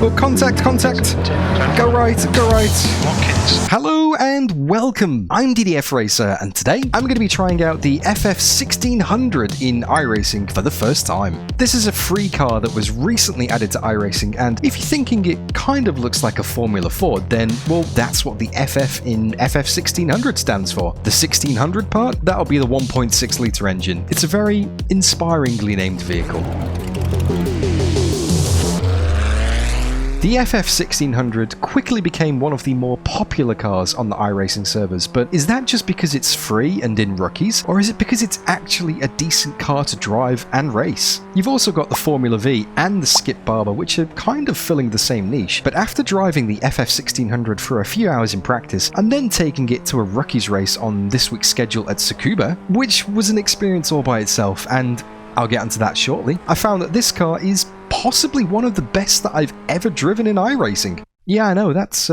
Oh, contact! Go right! Hello and welcome! I'm DDF Racer, and today I'm going to be trying out the FF1600 in iRacing for the first time. This is a free car that was recently added to iRacing, and if you're thinking it kind of looks like a Formula Ford, then, well, that's what the FF in FF1600 stands for. The 1600 part, that'll be the 1.6 litre engine. It's a very inspiringly named vehicle. The FF1600 quickly became one of the more popular cars on the iRacing servers, but is that just because it's free and in rookies, or is it because it's actually a decent car to drive and race? You've also got the Formula V and the Skip Barber, which are kind of filling the same niche, but after driving the FF1600 for a few hours in practice, and then taking it to a rookies race on this week's schedule at Tsukuba, which was an experience all by itself, and I'll get onto that shortly, I found that this car is possibly one of the best that I've ever driven in iRacing. Yeah, I know, that's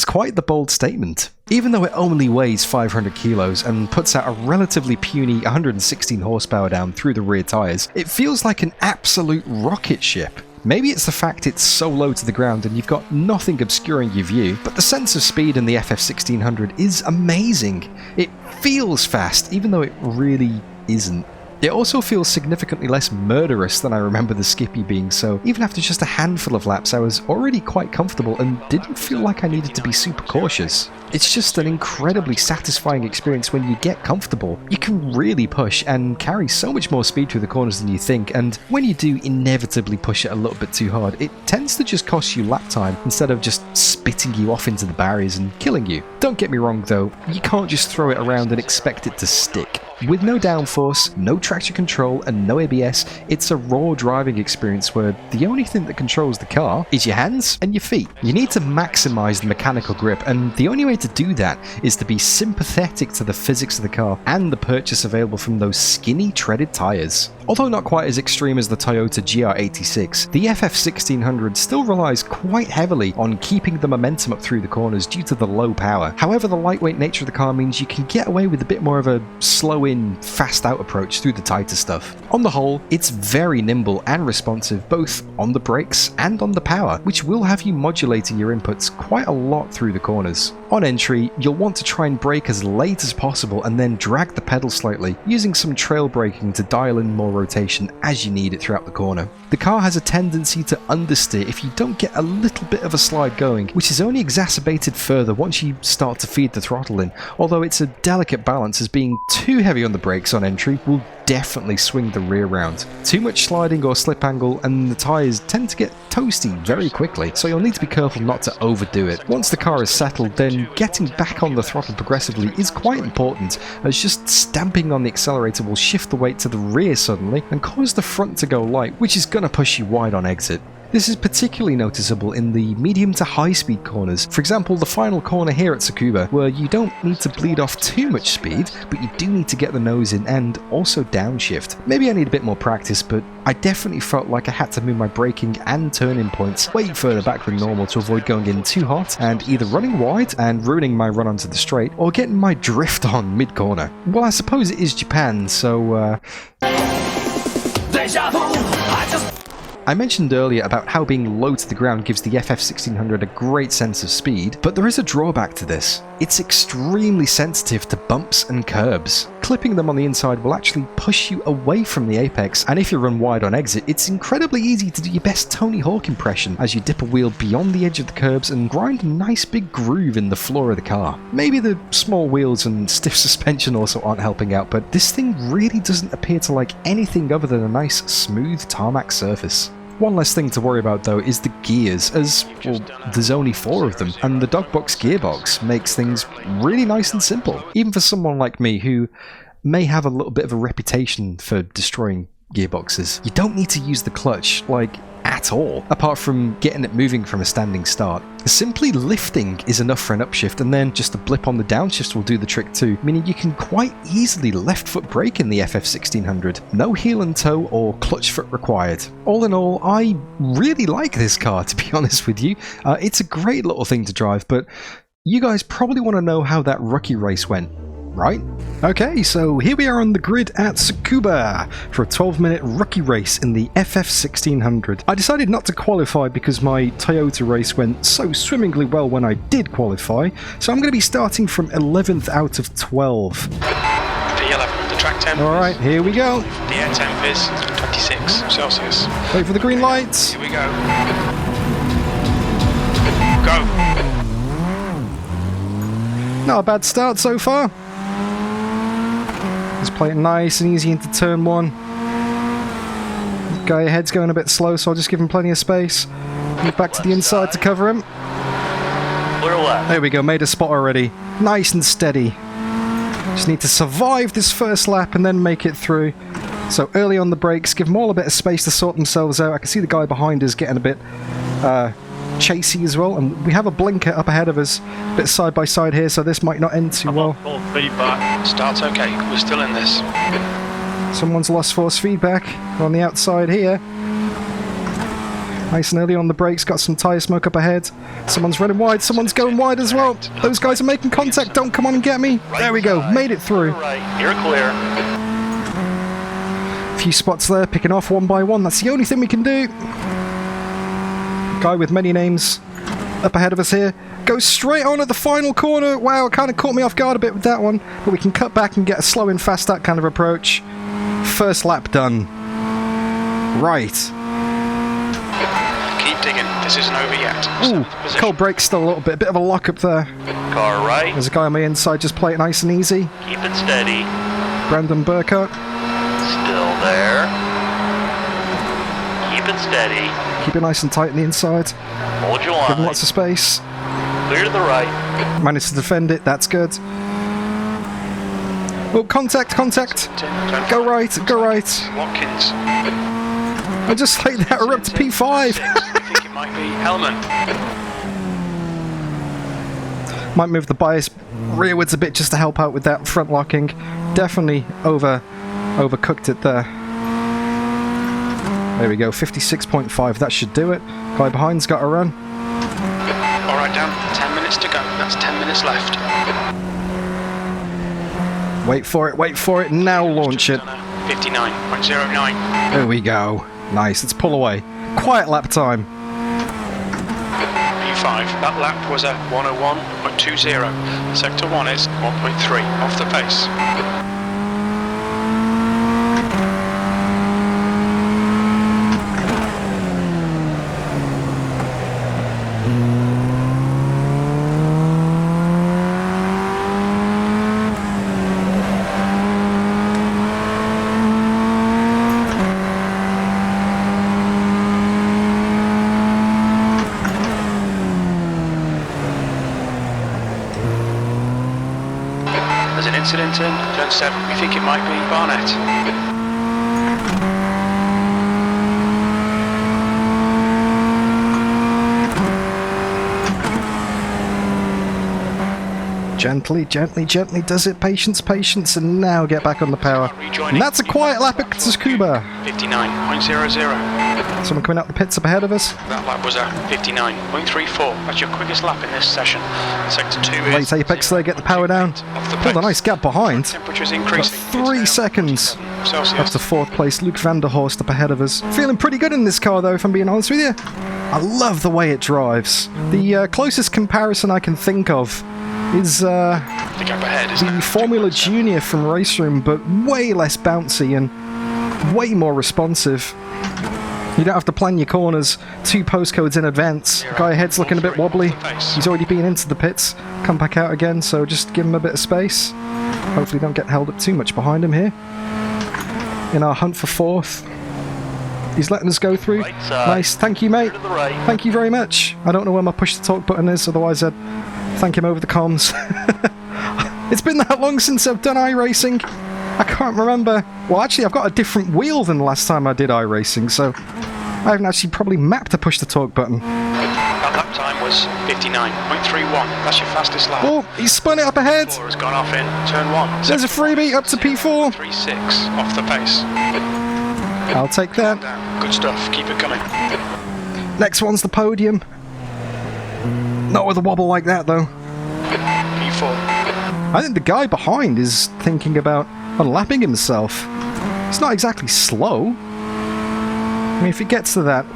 quite the bold statement. Even though it only weighs 500 kilos and puts out a relatively puny 116 horsepower down through the rear tyres, it feels like an absolute rocket ship. Maybe it's the fact it's so low to the ground and you've got nothing obscuring your view, but the sense of speed in the FF1600 is amazing. It feels fast, even though it really isn't. It also feels significantly less murderous than I remember the Skippy being, so even after just a handful of laps I was already quite comfortable and didn't feel like I needed to be super cautious. It's just an incredibly satisfying experience when you get comfortable. You can really push and carry so much more speed through the corners than you think, and when you do inevitably push it a little bit too hard, it tends to just cost you lap time instead of just spitting you off into the barriers and killing you. Don't get me wrong though, you can't just throw it around and expect it to stick. With no downforce, no traction control, and no ABS, it's a raw driving experience where the only thing that controls the car is your hands and your feet. You need to maximize the mechanical grip, and the only way to do that is to be sympathetic to the physics of the car and the purchase available from those skinny treaded tires. Although not quite as extreme as the Toyota GR86, the FF1600 still relies quite heavily on keeping the momentum up through the corners due to the low power. However, the lightweight nature of the car means you can get away with a bit more of a slow in, fast out approach through the tighter stuff. On the whole, it's very nimble and responsive both on the brakes and on the power, which will have you modulating your inputs quite a lot through the corners. On entry, you'll want to try and brake as late as possible and then drag the pedal slightly, using some trail braking to dial in more rotation as you need it throughout the corner. The car has a tendency to understeer if you don't get a little bit of a slide going, which is only exacerbated further once you start to feed the throttle in, although it's a delicate balance as being too heavy on the brakes on entry will definitely swing the rear round. Too much sliding or slip angle and the tyres tend to get toasty very quickly, so you'll need to be careful not to overdo it. Once the car is settled, then getting back on the throttle progressively is quite important, as just stamping on the accelerator will shift the weight to the rear suddenly and cause the front to go light, which is going to push you wide on exit. This is particularly noticeable in the medium to high speed corners. For example, the final corner here at Tsukuba, where you don't need to bleed off too much speed, but you do need to get the nose in and also downshift. Maybe I need a bit more practice, but I definitely felt like I had to move my braking and turning points way further back than normal to avoid going in too hot and either running wide and ruining my run onto the straight or getting my drift on mid-corner. Well, I suppose it is Japan, so I mentioned earlier about how being low to the ground gives the FF1600 a great sense of speed, but there is a drawback to this. It's extremely sensitive to bumps and curbs. Clipping them on the inside will actually push you away from the apex, and if you run wide on exit, it's incredibly easy to do your best Tony Hawk impression as you dip a wheel beyond the edge of the curbs and grind a nice big groove in the floor of the car. Maybe the small wheels and stiff suspension also aren't helping out, but this thing really doesn't appear to like anything other than a nice smooth tarmac surface. One less thing to worry about though is the gears, as, well, there's only 4 of them, and the Dogbox gearbox makes things really nice and simple, even for someone like me who may have a little bit of a reputation for destroying gearboxes. You don't need to use the clutch, like, at all, apart from getting it moving from a standing start. Simply lifting is enough for an upshift, and then just a blip on the downshift will do the trick too, meaning you can quite easily left foot brake in the FF1600. No heel and toe or clutch foot required. All in all, I really like this car, to be honest with you. It's a great little thing to drive, but you guys probably want to know how that rookie race went. right? Okay, so here we are on the grid at Tsukuba for a 12-minute rookie race in the FF1600. I decided not to qualify because my Toyota race went so swimmingly well when I did qualify, so I'm going to be starting from 11th out of 12. The 11th, the track temp. Alright, here we go. The air temp is 26 Celsius. Wait for the green lights. Here we go. Go. Not a bad start so far. Just play it nice and easy into turn 1. The guy ahead's going a bit slow, so I'll just give him plenty of space. Move back to the inside to cover him. Clear left. There we go, made a spot already. Nice and steady. Just need to survive this first lap and then make it through. So early on the brakes, give them all a bit of space to sort themselves out. I can see the guy behind us getting a bit chasey as well, and we have a blinker up ahead of us, a bit side by side here, so this might not end too well. Feedback. Start's okay, we're still in this. Someone's lost force feedback on the outside here. Nice and early on the brakes, got some tyre smoke up ahead. Someone's running wide, someone's going wide as well. Those guys are making contact, don't come on and get me. There we go, made it through. You're clear. A few spots there, picking off one by one, that's the only thing we can do. Guy with many names up ahead of us here. Goes straight on at the final corner. Wow, it kind of caught me off guard a bit with that one. But we can cut back and get a slow and fast start kind of approach. First lap done. Right. Keep digging. This isn't over yet. Ooh, cold brake still a little bit. A bit of a lock up there. Car right. There's a guy on my inside. Just play it nice and easy. Keep it steady. Brandon Burkott. Still there. Keep it steady. Keep it nice and tight on the inside. Hold your line. Give him lots of space. Clear to the right. Managed to defend it. That's good. Oh, contact. Go right. Watkins. I just like that. We're up to P5. I think it might be Hellman. Might move the bias rearwards a bit just to help out with that front locking. Definitely overcooked it there. There we go, 56.5, that should do it. Guy behind's got a run. Alright, down 10 minutes to go. That's 10 minutes left. Wait for it, now launch it. 59.09. There we go. Nice, let's pull away. Quiet lap time. P5, that lap was a 101.20. Sector 1 is 1.3 off the pace. There's an incident in turn 7. We think it might be Barnett. Gently does it. Patience, and now get back on the power. And that's a quiet lap at Tsukuba. 59.00. Someone coming out the pits up ahead of us. That lap was a 59.34. That's your quickest lap in this session. Sector 2 is... Late apex there, get the power down. Pulled a nice gap behind. Temperature's Got increasing. 3 seconds. Celsius. Up to 4th place, Luke van der Horst up ahead of us. Feeling pretty good in this car though, if I'm being honest with you. I love the way it drives. The closest comparison I can think of is The gap ahead is the Formula Junior from Race Room, but way less bouncy and way more responsive. You don't have to plan your corners 2 postcodes in advance. The guy ahead's looking a bit wobbly. He's already been into the pits. Come back out again, so just give him a bit of space. Hopefully don't get held up too much behind him here. In our hunt for 4th. He's letting us go through. Nice, thank you mate. Thank you very much. I don't know where my push to talk button is, otherwise I'd thank him over the comms. It's been that long since I've done iRacing. I can't remember. Well, actually, I've got a different wheel than the last time I did iRacing, so I haven't actually probably mapped a push to talk button. That lap time was 59.31. That's your fastest lap. Oh, he's spun it up ahead. Has gone off in turn 1. There's a freebie up to P4. 3.6 off the pace. I'll take that. Good stuff. Keep it coming. Next one's the podium. Not with a wobble like that, though. P4. I think the guy behind is thinking about unlapping himself. It's not exactly slow. I mean, if it gets to that,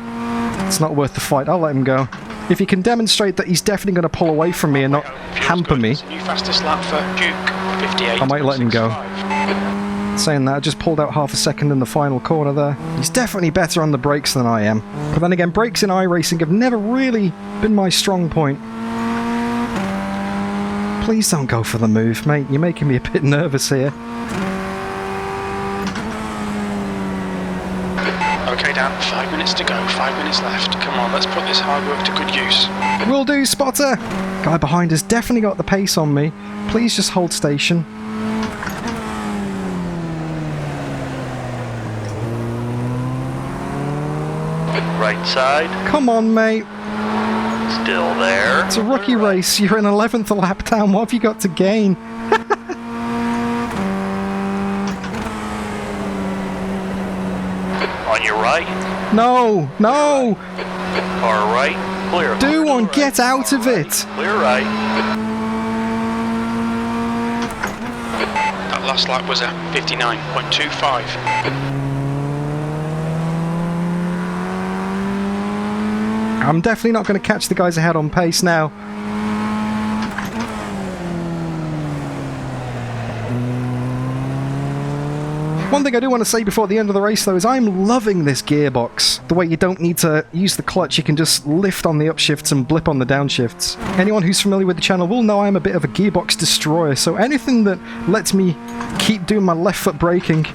it's not worth the fight. I'll let him go. If he can demonstrate that he's definitely going to pull away from me and not hamper me, New fastest lap for Duke, 58. I might let him go. Saying that, I just pulled out half a second in the final corner there. He's definitely better on the brakes than I am. But then again, brakes in iRacing have never really been my strong point. Please don't go for the move, mate. You're making me a bit nervous here. Okay, Dan, 5 minutes to go, 5 minutes left. Come on, let's put this hard work to good use. Will do, spotter! Guy behind has definitely got the pace on me. Please just hold station. Right side. Come on, mate. Still there. It's a rookie race. You're an 11th lap down. What have you got to gain? On your right. No, no! Car right. Clear. Do one, get out of it! Clear right. That last lap was a 59.25. I'm definitely not going to catch the guys ahead on pace now. One thing I do want to say before the end of the race though is I'm loving this gearbox. The way you don't need to use the clutch, you can just lift on the upshifts and blip on the downshifts. Anyone who's familiar with the channel will know I'm a bit of a gearbox destroyer, so anything that lets me keep doing my left foot braking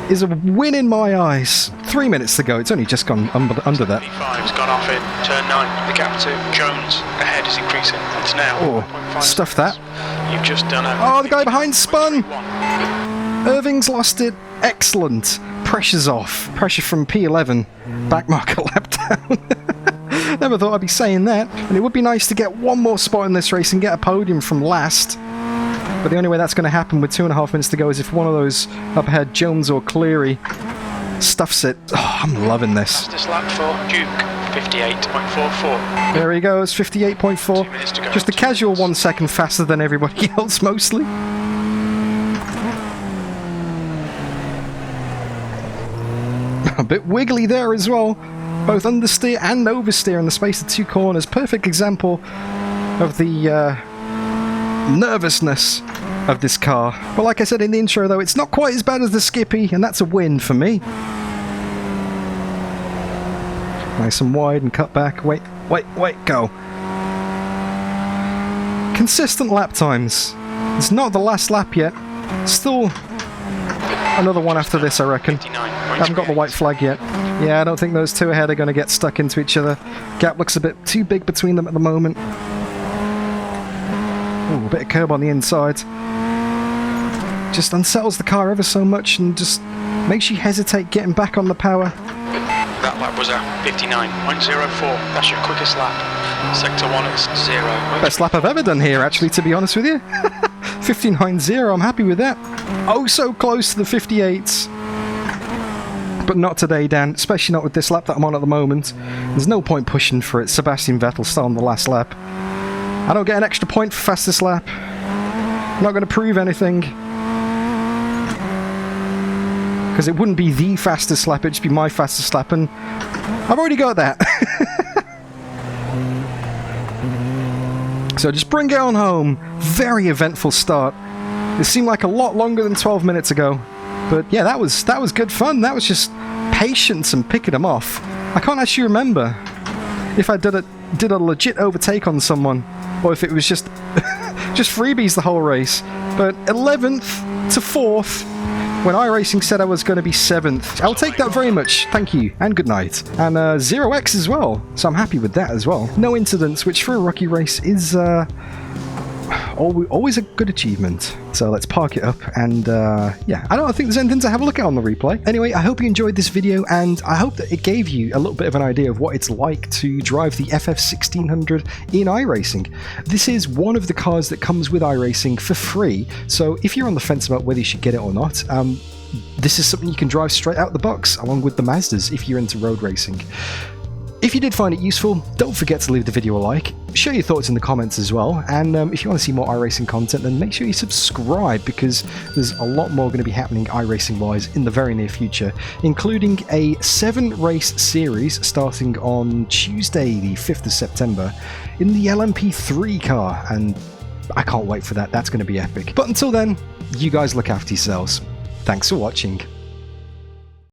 is a win in my eyes. 3 minutes to go. It's only just gone under that. 55's gone off in turn 9. The gap to Jones ahead is increasing. It's now. Oh, stuff that. You've just done a. Oh, the guy behind spun. Irving's lost it. Excellent. Pressure's off. Pressure from P11. Back marker lap down. Never thought I'd be saying that. And it would be nice to get one more spot in this race and get a podium from last. But the only way that's going to happen with 2.5 minutes to go is if one of those up ahead, Jones or Cleary, stuffs it. Oh, I'm loving this. Fastest lap for Duke, 58.44. There he goes, 58.4. 2 minutes to go. Just a casual 1 second faster than everybody else, mostly. A bit wiggly there as well. Both understeer and oversteer in the space of 2 corners. Perfect example of the nervousness of this car. But like I said in the intro though, it's not quite as bad as the Skippy, and that's a win for me. Nice and wide and cut back. Wait, go. Consistent lap times. It's not the last lap yet. Still another one after this, I reckon. I haven't got the white flag yet. Yeah, I don't think those two ahead are going to get stuck into each other. Gap looks a bit too big between them at the moment. Ooh, a bit of curb on the inside. Just unsettles the car ever so much and just makes you hesitate getting back on the power. That lap was a 59.04. That's your quickest lap. Sector 1 is 0. Best lap I've ever done here, actually, to be honest with you. 59.0, I'm happy with that. Oh, so close to the 58s. But not today, Dan, especially not with this lap that I'm on at the moment. There's no point pushing for it. Sebastian Vettel still on the last lap. I don't get an extra point for fastest lap. I'm not going to prove anything. Because it wouldn't be the fastest lap, it'd just be my fastest lap, and I've already got that. So just bring it on home. Very eventful start. It seemed like a lot longer than 12 minutes ago. But yeah, that was good fun. That was just patience and picking them off. I can't actually remember if I did a legit overtake on someone, or if it was just just freebies the whole race. But 11th to 4th, when iRacing said I was going to be 7th. I'll take that very much, thank you, and good night. And 0x as well, so I'm happy with that as well. No incidents, which for a rookie race is always a good achievement. So let's park it up, and yeah, I don't think there's anything to have a look at on the replay. Anyway, I hope you enjoyed this video, and I hope that it gave you a little bit of an idea of what it's like to drive the FF1600 in iRacing. This is one of the cars that comes with iRacing for free, so if you're on the fence about whether you should get it or not, this is something you can drive straight out the box, along with the Mazdas if you're into road racing. If you did find it useful, don't forget to leave the video a like, share your thoughts in the comments as well, and if you want to see more iRacing content, then make sure you subscribe, because there's a lot more going to be happening iRacing-wise in the very near future, including a 7-race series starting on Tuesday the 5th of September in the LMP3 car, and I can't wait for that. That's going to be epic. But until then, you guys look after yourselves. Thanks for watching.